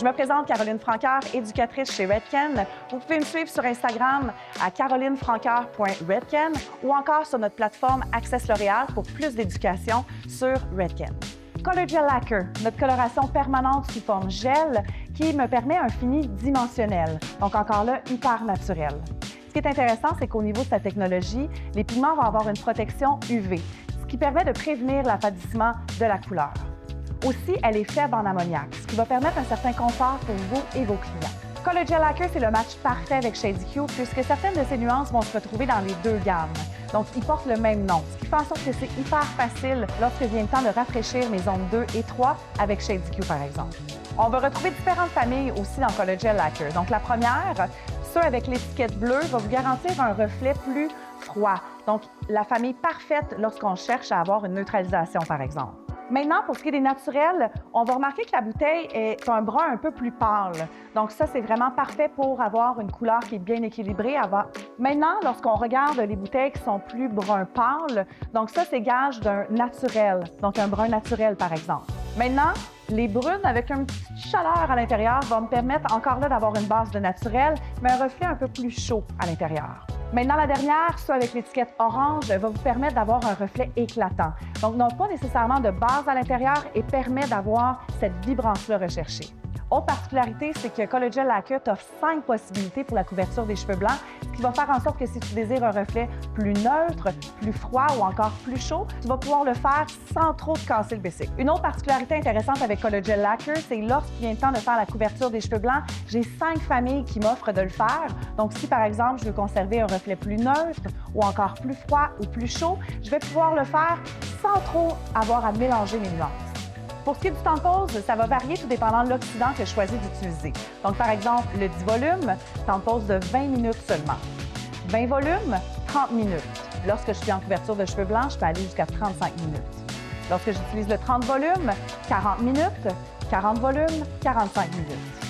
Je me présente Caroline Francoeur, éducatrice chez Redken. Vous pouvez me suivre sur Instagram à carolinefrancoeur.redken ou encore sur notre plateforme Access L'Oréal pour plus d'éducation sur Redken. Color Gel Lacquer, notre coloration permanente sous forme gel qui me permet un fini dimensionnel, donc encore là, hyper naturel. Ce qui est intéressant, c'est qu'au niveau de sa technologie, les pigments vont avoir une protection UV, ce qui permet de prévenir l'affadissement de la couleur. Aussi, elle est faible en ammoniac, ce qui va permettre un certain confort pour vous et vos clients. Color Gel Lacquer, c'est le match parfait avec Shady Q puisque certaines de ces nuances vont se retrouver dans les deux gammes. Donc, ils portent le même nom, ce qui fait en sorte que c'est hyper facile lorsque vient le temps de rafraîchir mes zones 2 et 3 avec Shady Q, par exemple. On va retrouver différentes familles aussi dans Color Gel Lacquer. Donc, la première, ceux avec l'étiquette bleue, va vous garantir un reflet plus froid. Donc, la famille parfaite lorsqu'on cherche à avoir une neutralisation, par exemple. Maintenant, pour ce qui est des naturels, on va remarquer que la bouteille est un brun un peu plus pâle. Donc ça, c'est vraiment parfait pour avoir une couleur qui est bien équilibrée. Maintenant, lorsqu'on regarde les bouteilles qui sont plus brun pâle, donc ça, c'est gage d'un naturel, donc un brun naturel, par exemple. Maintenant, les brunes avec une petite chaleur à l'intérieur vont me permettre encore là d'avoir une base de naturel, mais un reflet un peu plus chaud à l'intérieur. Maintenant, la dernière, ceux avec l'étiquette orange, va vous permettre d'avoir un reflet éclatant. Donc, n'ont pas nécessairement de base à l'intérieur et permet d'avoir cette vibrance-là recherchée. Autre particularité, c'est que Color Gel Lacquer t'offre 5 possibilités pour la couverture des cheveux blancs, ce qui va faire en sorte que si tu désires un reflet plus neutre, plus froid ou encore plus chaud, tu vas pouvoir le faire sans trop te casser le basic. Une autre particularité intéressante avec Color Gel Lacquer, c'est lorsqu'il vient le temps de faire la couverture des cheveux blancs, j'ai 5 familles qui m'offrent de le faire. Donc, si par exemple, je veux conserver un reflet plus neutre ou encore plus froid ou plus chaud, je vais pouvoir le faire sans trop avoir à mélanger mes nuances. Pour ce qui est du temps de pause, ça va varier tout dépendant de l'oxydant que je choisis d'utiliser. Donc, par exemple, le 10 volumes, temps de pause de 20 minutes seulement. 20 volumes, 30 minutes. Lorsque je suis en couverture de cheveux blancs, je peux aller jusqu'à 35 minutes. Lorsque j'utilise le 30 volumes, 40 minutes. 40 volumes, 45 minutes.